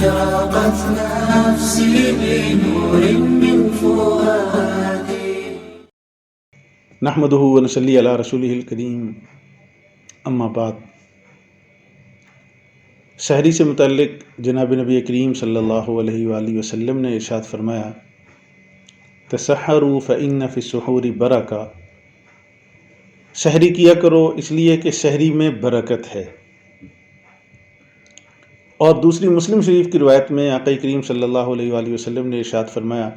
أشرقت نفسي بنور من فؤادي. نحمده ونصلي علی رسولہ الکریم، اما بعد. سحری سے متعلق جناب نبی کریم صلی اللہ علیہ وآلہ وسلم نے ارشاد فرمایا، تسحروا فإن فی السحور برکہ. سحری کیا کرو اس لیے کہ سحری میں برکت ہے. اور دوسری مسلم شریف کی روایت میں آقا کریم صلی اللہ علیہ وآلہ وسلم نے ارشاد فرمایا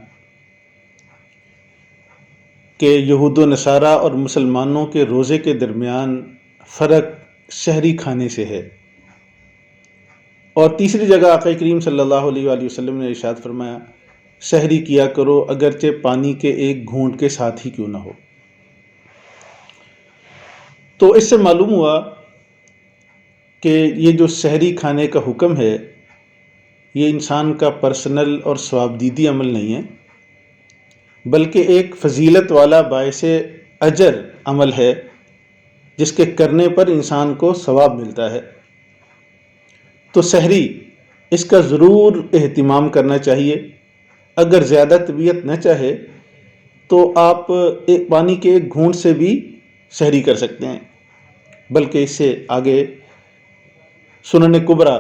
کہ یہود و نصارہ اور مسلمانوں کے روزے کے درمیان فرق سحری کھانے سے ہے. اور تیسری جگہ آقا کریم صلی اللہ علیہ وآلہ وسلم نے ارشاد فرمایا، سحری کیا کرو اگرچہ پانی کے ایک گھونٹ کے ساتھ ہی کیوں نہ ہو. تو اس سے معلوم ہوا کہ یہ جو سحری کھانے کا حکم ہے یہ انسان کا پرسنل اور ثوابدیدی عمل نہیں ہے، بلکہ ایک فضیلت والا باعث اجر عمل ہے جس کے کرنے پر انسان کو ثواب ملتا ہے. تو سحری اس کا ضرور اہتمام کرنا چاہیے. اگر زیادہ طبیعت نہ چاہے تو آپ ایک پانی کے ایک گھونٹ سے بھی سحری کر سکتے ہیں. بلکہ اس سے آگے سنن کبریٰ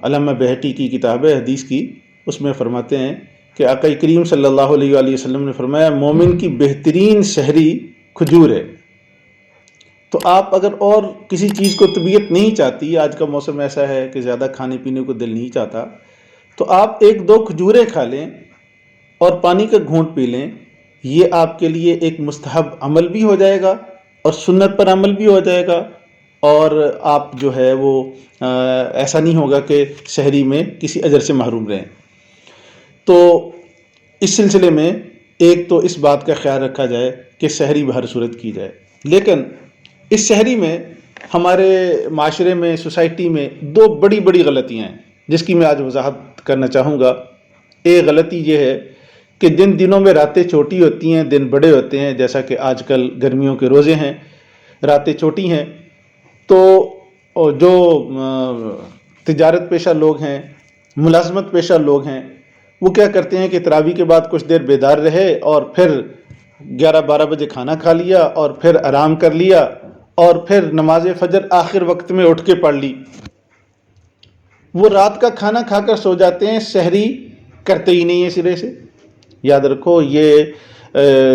علامہ بہقی کی کتاب ہے حدیث کی، اس میں فرماتے ہیں کہ آقا کریم صلی اللہ علیہ وآلہ وسلم نے فرمایا، مومن کی بہترین سحری کھجور ہے. تو آپ اگر اور کسی چیز کو طبیعت نہیں چاہتی، آج کا موسم ایسا ہے کہ زیادہ کھانے پینے کو دل نہیں چاہتا، تو آپ ایک دو کھجوریں کھا لیں اور پانی کا گھونٹ پی لیں. یہ آپ کے لیے ایک مستحب عمل بھی ہو جائے گا اور سنت پر عمل بھی ہو جائے گا، اور آپ جو ہے وہ ایسا نہیں ہوگا کہ سحری میں کسی اجر سے محروم رہیں. تو اس سلسلے میں ایک تو اس بات کا خیال رکھا جائے کہ سحری بہر صورت کی جائے. لیکن اس سحری میں ہمارے معاشرے میں، سوسائٹی میں دو بڑی بڑی غلطیاں ہیں جس کی میں آج وضاحت کرنا چاہوں گا. ایک غلطی یہ ہے کہ جن دنوں میں راتیں چھوٹی ہوتی ہیں دن بڑے ہوتے ہیں، جیسا کہ آج کل گرمیوں کے روزے ہیں، راتیں چھوٹی ہیں، تو جو تجارت پیشہ لوگ ہیں، ملازمت پیشہ لوگ ہیں، وہ کیا کرتے ہیں کہ تراویح کے بعد کچھ دیر بیدار رہے اور پھر 11-12 بجے کھانا کھا لیا اور پھر آرام کر لیا اور پھر نماز فجر آخر وقت میں اٹھ کے پڑھ لی. وہ رات کا کھانا کھا کر سو جاتے ہیں، سحری کرتے ہی نہیں ہیں سرے سے. یاد رکھو یہ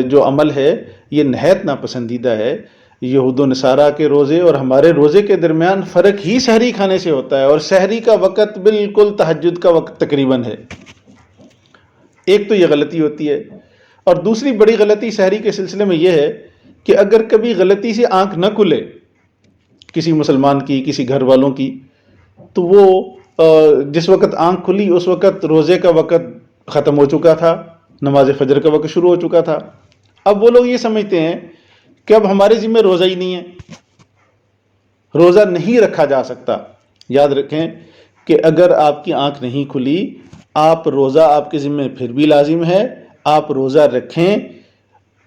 جو عمل ہے یہ نہایت ناپسندیدہ ہے. یہود و نصارہ کے روزے اور ہمارے روزے کے درمیان فرق ہی سحری کھانے سے ہوتا ہے، اور سحری کا وقت بالکل تہجد کا وقت تقریباً ہے. ایک تو یہ غلطی ہوتی ہے. اور دوسری بڑی غلطی سحری کے سلسلے میں یہ ہے کہ اگر کبھی غلطی سے آنکھ نہ کھلے کسی مسلمان کی، کسی گھر والوں کی، تو وہ جس وقت آنکھ کھلی اس وقت روزے کا وقت ختم ہو چکا تھا، نماز فجر کا وقت شروع ہو چکا تھا. اب وہ لوگ یہ سمجھتے ہیں کہ اب ہمارے ذمہ روزہ ہی نہیں ہے، روزہ نہیں رکھا جا سکتا. یاد رکھیں کہ اگر آپ کی آنکھ نہیں کھلی، آپ روزہ آپ کے ذمہ پھر بھی لازم ہے، آپ روزہ رکھیں.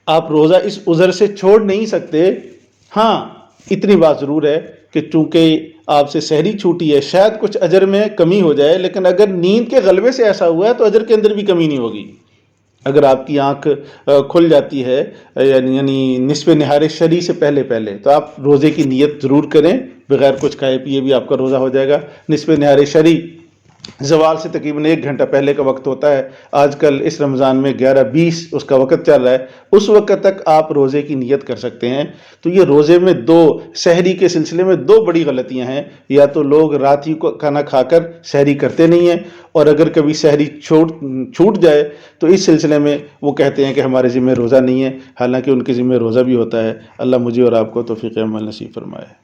آپ روزہ اس عذر سے چھوڑ نہیں سکتے. ہاں اتنی بات ضرور ہے کہ چونکہ آپ سے سحری چھوٹی ہے شاید کچھ اجر میں کمی ہو جائے، لیکن اگر نیند کے غلبے سے ایسا ہوا ہے تو اجر کے اندر بھی کمی نہیں ہوگی. اگر آپ کی آنکھ کھل جاتی ہے یعنی نصف نہار شری سے پہلے تو آپ روزے کی نیت ضرور کریں. بغیر کچھ کھائے پیے بھی آپ کا روزہ ہو جائے گا. نصف نہار شری زوال سے تقریباً 1 گھنٹہ پہلے کا وقت ہوتا ہے. آج کل اس رمضان میں 11:20 اس کا وقت چل رہا ہے، اس وقت تک آپ روزے کی نیت کر سکتے ہیں. تو یہ روزے میں سحری کے سلسلے میں 2 بڑی غلطیاں ہیں. یا تو لوگ رات ہی کو کھانا کھا کر سحری کرتے نہیں ہیں، اور اگر کبھی سحری چھوٹ جائے تو اس سلسلے میں وہ کہتے ہیں کہ ہمارے ذمہ روزہ نہیں ہے، حالانکہ ان کے ذمہ روزہ بھی ہوتا ہے. اللہ مجھے اور آپ کو توفیق عمل نصیب فرمائے.